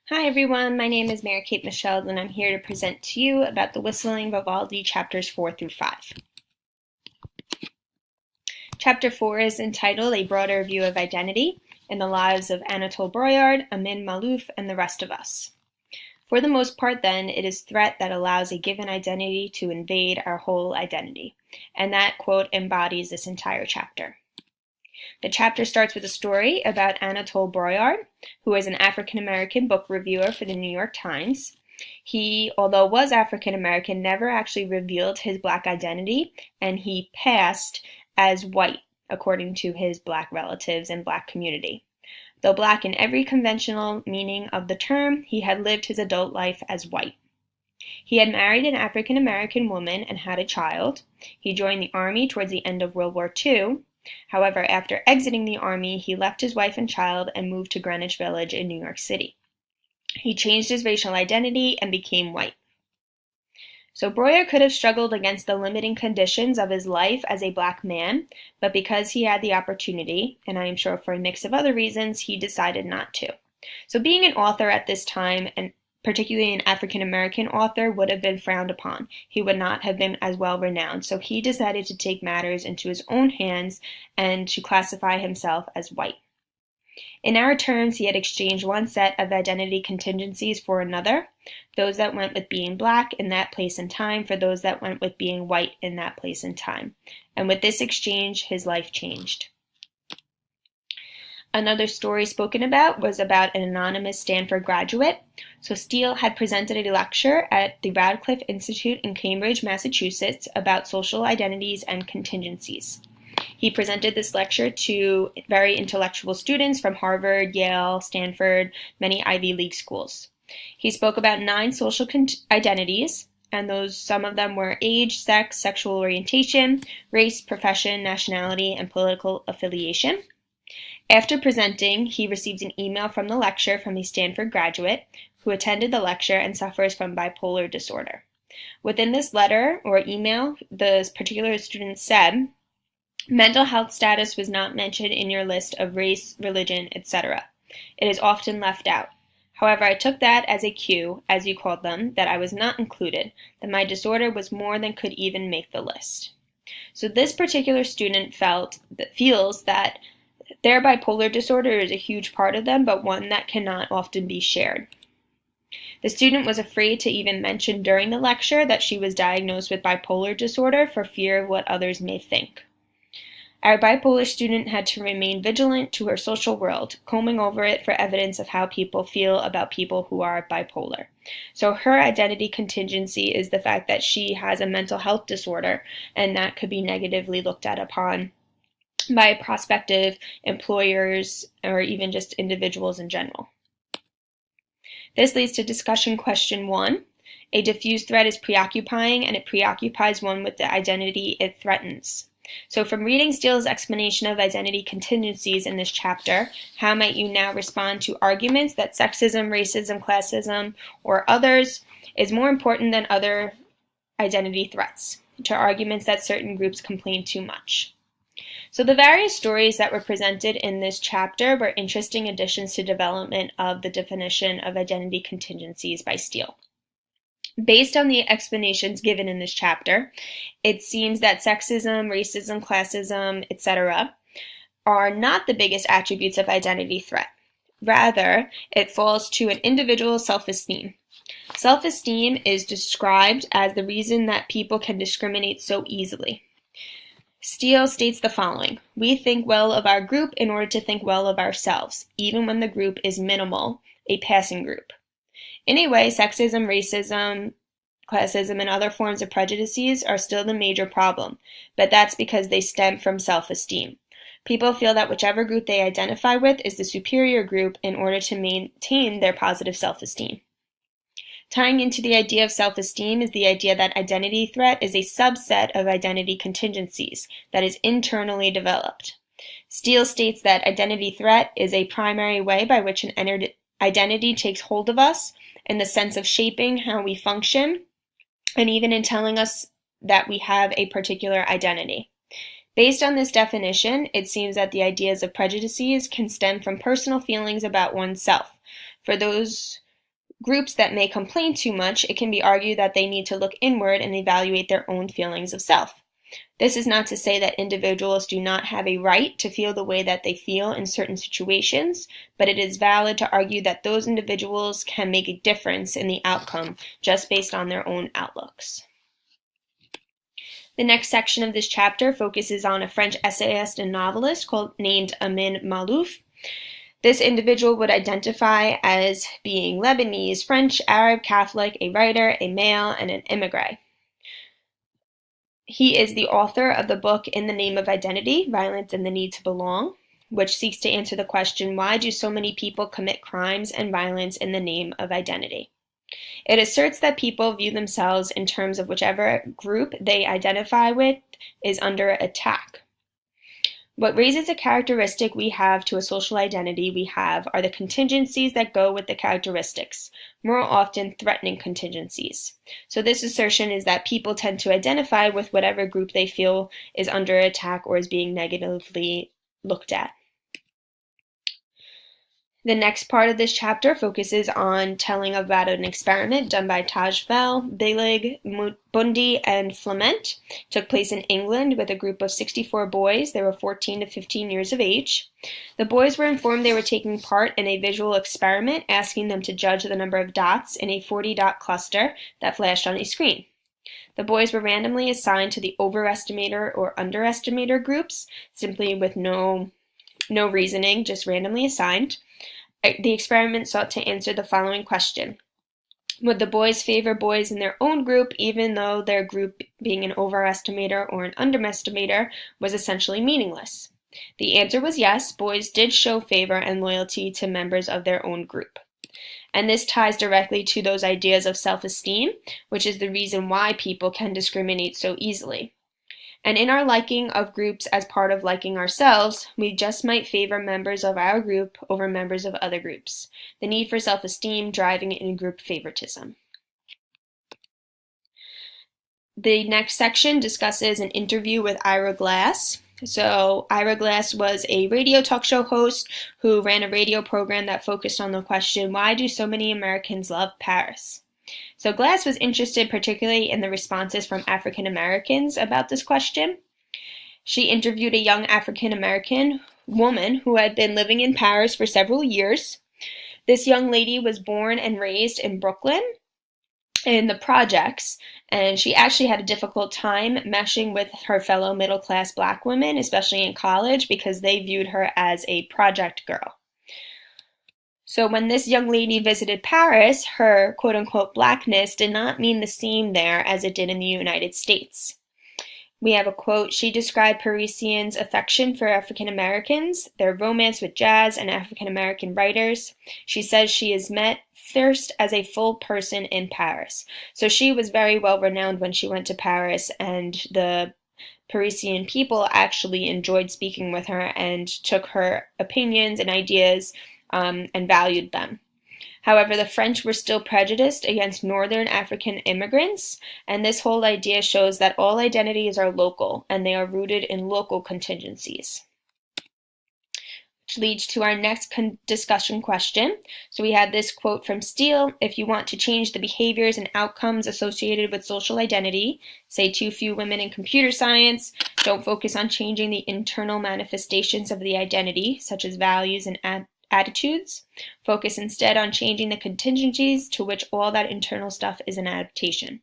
Hi everyone, my name is Mary Kate Michelle and I'm here to present to you about the Whistling Vivaldi chapters 4 through 5. Chapter 4 is entitled A Broader View of Identity in the Lives of Anatole Broyard, Amin Maalouf, and the Rest of Us. For the most part, then, it is threat that allows a given identity to invade our whole identity, and that, quote, embodies this entire chapter. The chapter starts with a story about Anatole Broyard, who is an African-American book reviewer for the New York Times. He, although was African-American, never actually revealed his black identity, and he passed as white, according to his black relatives and black community. Though black in every conventional meaning of the term, he had lived his adult life as white. He had married an African-American woman and had a child. He joined the Army towards the end of World War II. However, after exiting the Army, he left his wife and child and moved to Greenwich Village in New York City. He changed his racial identity and became white. So Broyard could have struggled against the limiting conditions of his life as a black man, but because he had the opportunity, and I am sure for a mix of other reasons, he decided not to. So being an author at this time, and particularly an African-American author, would have been frowned upon. He would not have been as well renowned, so he decided to take matters into his own hands and to classify himself as white. In our terms, he had exchanged one set of identity contingencies for another, those that went with being black in that place and time for those that went with being white in that place and time. And with this exchange, his life changed. Another story spoken about was about an anonymous Stanford graduate. So Steele had presented a lecture at the Radcliffe Institute in Cambridge, Massachusetts about social identities and contingencies. He presented this lecture to very intellectual students from Harvard, Yale, Stanford, many Ivy League schools. He spoke about 9 social identities, and some of them were age, sex, sexual orientation, race, profession, nationality, and political affiliation. After presenting, he received an email from the lecture from a Stanford graduate who attended the lecture and suffers from bipolar disorder. Within this letter or email, the particular student said, "Mental health status was not mentioned in your list of race, religion, etc. It is often left out. However, I took that as a cue, as you called them, that I was not included, that my disorder was more than could even make the list." So this particular student feels that their bipolar disorder is a huge part of them, but one that cannot often be shared. The student was afraid to even mention during the lecture that she was diagnosed with bipolar disorder for fear of what others may think. Our bipolar student had to remain vigilant to her social world, combing over it for evidence of how people feel about people who are bipolar. So her identity contingency is the fact that she has a mental health disorder, and that could be negatively looked at upon by prospective employers or even just individuals in general. This leads to discussion question 1. A diffuse threat is preoccupying, and it preoccupies one with the identity it threatens. So from reading Steele's explanation of identity contingencies in this chapter, how might you now respond to arguments that sexism, racism, classism, or others is more important than other identity threats, to arguments that certain groups complain too much? So the various stories that were presented in this chapter were interesting additions to development of the definition of identity contingencies by Steele. Based on the explanations given in this chapter, it seems that sexism, racism, classism, etc. are not the biggest attributes of identity threat. Rather, it falls to an individual's self-esteem. Self-esteem is described as the reason that people can discriminate so easily. Steele states the following: "We think well of our group in order to think well of ourselves, even when the group is minimal, a passing group." In a way, sexism, racism, classism, and other forms of prejudices are still the major problem, but that's because they stem from self-esteem. People feel that whichever group they identify with is the superior group in order to maintain their positive self-esteem. Tying into the idea of self-esteem is the idea that identity threat is a subset of identity contingencies that is internally developed. Steele states that identity threat is a primary way by which an identity takes hold of us in the sense of shaping how we function and even in telling us that we have a particular identity. Based on this definition, it seems that the ideas of prejudices can stem from personal feelings about oneself. For those groups that may complain too much, it can be argued that they need to look inward and evaluate their own feelings of self. This is not to say that individuals do not have a right to feel the way that they feel in certain situations, but it is valid to argue that those individuals can make a difference in the outcome just based on their own outlooks. The next section of this chapter focuses on a French essayist and novelist named Amin Maalouf. This individual would identify as being Lebanese, French, Arab, Catholic, a writer, a male, and an immigrant. He is the author of the book In the Name of Identity, Violence and the Need to Belong, which seeks to answer the question, why do so many people commit crimes and violence in the name of identity? It asserts that people view themselves in terms of whichever group they identify with is under attack. What raises a characteristic we have to a social identity we have are the contingencies that go with the characteristics, more often threatening contingencies. So this assertion is that people tend to identify with whatever group they feel is under attack or is being negatively looked at. The next part of this chapter focuses on telling about an experiment done by Tajfel, Belig, Bundy, and Flement. It took place in England with a group of 64 boys. They were 14 to 15 years of age. The boys were informed they were taking part in a visual experiment, asking them to judge the number of dots in a 40-dot cluster that flashed on a screen. The boys were randomly assigned to the overestimator or underestimator groups, simply with no reasoning, just randomly assigned. The experiment sought to answer the following question. Would the boys favor boys in their own group, even though their group, being an overestimator or an underestimator, was essentially meaningless? The answer was yes, boys did show favor and loyalty to members of their own group. And this ties directly to those ideas of self-esteem, which is the reason why people can discriminate so easily. And in our liking of groups as part of liking ourselves, we just might favor members of our group over members of other groups. The need for self-esteem driving in-group favoritism. The next section discusses an interview with Ira Glass. So Ira Glass was a radio talk show host who ran a radio program that focused on the question, why do so many Americans love Paris? So Glass was interested particularly in the responses from African Americans about this question. She interviewed a young African American woman who had been living in Paris for several years. This young lady was born and raised in Brooklyn in the projects, and she actually had a difficult time meshing with her fellow middle-class black women, especially in college, because they viewed her as a project girl. So when this young lady visited Paris, her quote-unquote blackness did not mean the same there as it did in the United States. We have a quote, she described Parisians' affection for African Americans, their romance with jazz and African American writers. She says she has met first as a full person in Paris. So she was very well renowned when she went to Paris, and the Parisian people actually enjoyed speaking with her and took her opinions and ideas and valued them. However, the French were still prejudiced against Northern African immigrants, and this whole idea shows that all identities are local, and they are rooted in local contingencies. Which leads to our next discussion question. So we have this quote from Steele, if you want to change the behaviors and outcomes associated with social identity, say too few women in computer science, don't focus on changing the internal manifestations of the identity, such as values and attitudes. Focus instead on changing the contingencies to which all that internal stuff is an adaptation.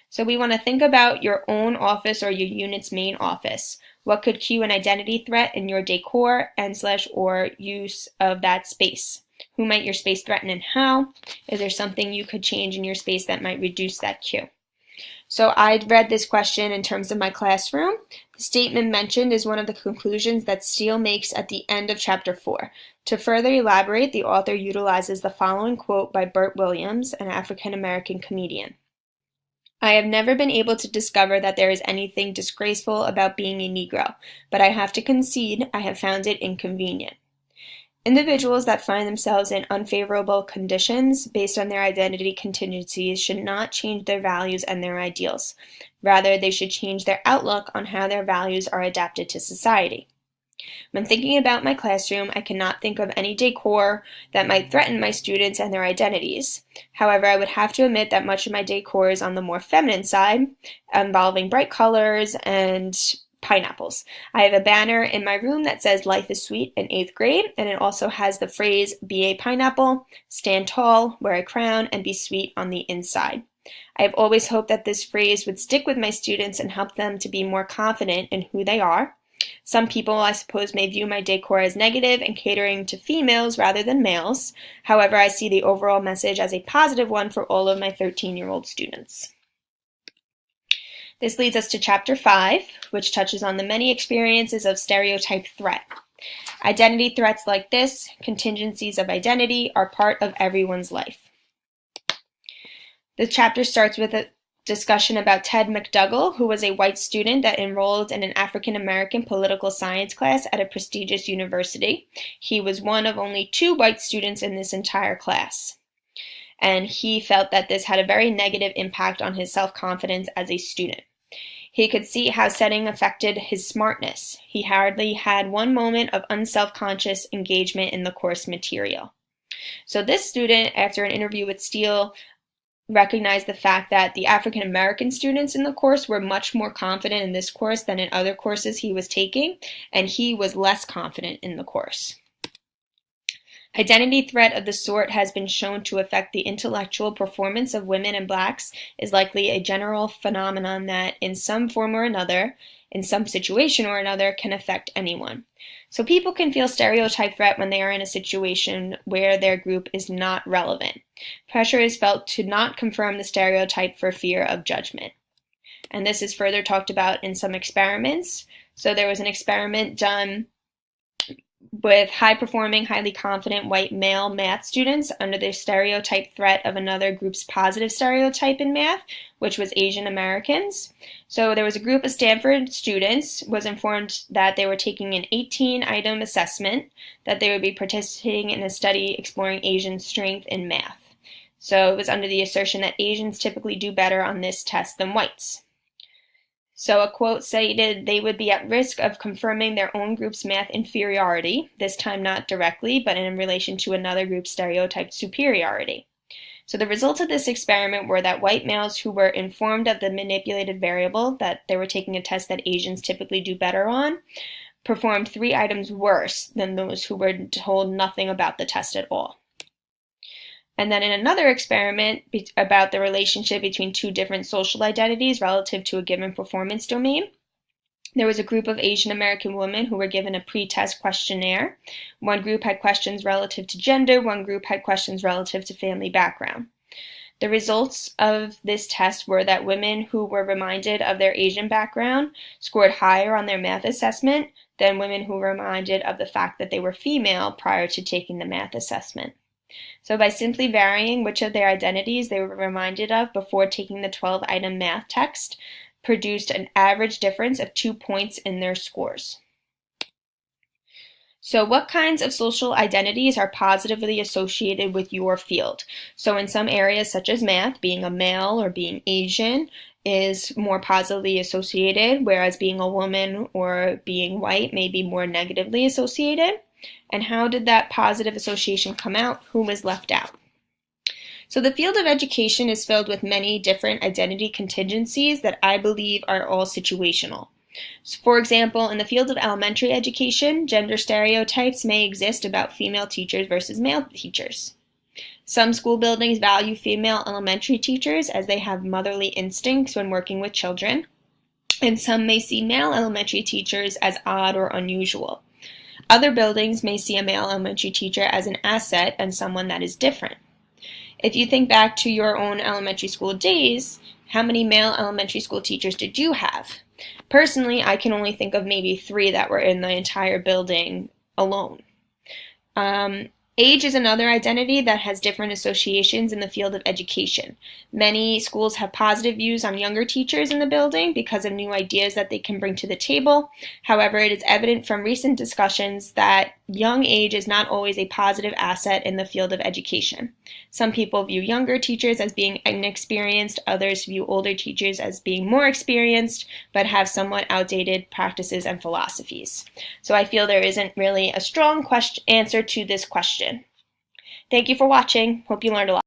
So we want to think about your own office or your unit's main office. What could cue an identity threat in your decor and or use of that space? Who might your space threaten and how? Is there something you could change in your space that might reduce that cue? So I read this question in terms of my classroom. The statement mentioned is one of the conclusions that Steele makes at the end of chapter 4. To further elaborate, the author utilizes the following quote by Bert Williams, an African-American comedian. I have never been able to discover that there is anything disgraceful about being a Negro, but I have to concede I have found it inconvenient. Individuals that find themselves in unfavorable conditions based on their identity contingencies should not change their values and their ideals. Rather, they should change their outlook on how their values are adapted to society. When thinking about my classroom, I cannot think of any decor that might threaten my students and their identities. However, I would have to admit that much of my decor is on the more feminine side, involving bright colors and pineapples. I have a banner in my room that says "Life is Sweet" in 8th grade, and it also has the phrase "Be a pineapple, stand tall, wear a crown, and be sweet" on the inside. I have always hoped that this phrase would stick with my students and help them to be more confident in who they are. Some people, I suppose, may view my decor as negative and catering to females rather than males. However, I see the overall message as a positive one for all of my 13-year-old students. This leads us to Chapter 5, which touches on the many experiences of stereotype threat. Identity threats like this, contingencies of identity, are part of everyone's life. The chapter starts with a discussion about Ted McDougall, who was a white student that enrolled in an African American political science class at a prestigious university. He was one of only 2 white students in this entire class, and he felt that this had a very negative impact on his self-confidence as a student. He could see how setting affected his smartness. He hardly had one moment of unself-conscious engagement in the course material. So this student, after an interview with Steele, recognized the fact that the African American students in the course were much more confident in this course than in other courses he was taking, and he was less confident in the course. Identity threat of the sort has been shown to affect the intellectual performance of women and blacks, is likely a general phenomenon that in some form or another, in some situation or another, can affect anyone. So people can feel stereotype threat when they are in a situation where their group is not relevant. Pressure is felt to not confirm the stereotype for fear of judgment. And this is further talked about in some experiments. So there was an experiment done with high-performing, highly confident white male math students under the stereotype threat of another group's positive stereotype in math, which was Asian Americans. So there was a group of Stanford students was informed that they were taking an 18-item assessment, that they would be participating in a study exploring Asian strength in math. So it was under the assertion that Asians typically do better on this test than whites. So a quote stated they would be at risk of confirming their own group's math inferiority, this time not directly, but in relation to another group's stereotyped superiority. So the results of this experiment were that white males who were informed of the manipulated variable, that they were taking a test that Asians typically do better on, performed 3 items worse than those who were told nothing about the test at all. And then in another experiment about the relationship between 2 different social identities relative to a given performance domain, there was a group of Asian American women who were given a pre-test questionnaire. One group had questions relative to gender, one group had questions relative to family background. The results of this test were that women who were reminded of their Asian background scored higher on their math assessment than women who were reminded of the fact that they were female prior to taking the math assessment. So by simply varying which of their identities they were reminded of before taking the 12-item math test, produced an average difference of 2 points in their scores. So what kinds of social identities are positively associated with your field? So in some areas such as math, being a male or being Asian is more positively associated, whereas being a woman or being white may be more negatively associated. And how did that positive association come out? Who was left out? So the field of education is filled with many different identity contingencies that I believe are all situational. So for example, in the field of elementary education, gender stereotypes may exist about female teachers versus male teachers. Some school buildings value female elementary teachers as they have motherly instincts when working with children, and some may see male elementary teachers as odd or unusual. Other buildings may see a male elementary teacher as an asset and someone that is different. If you think back to your own elementary school days, how many male elementary school teachers did you have? Personally, I can only think of maybe 3 that were in the entire building alone. Age is another identity that has different associations in the field of education. Many schools have positive views on younger teachers in the building because of new ideas that they can bring to the table. However, it is evident from recent discussions that young age is not always a positive asset in the field of education. Some people view younger teachers as being inexperienced, others view older teachers as being more experienced, but have somewhat outdated practices and philosophies. So I feel there isn't really a strong answer to this question. Thank you for watching. Hope you learned a lot.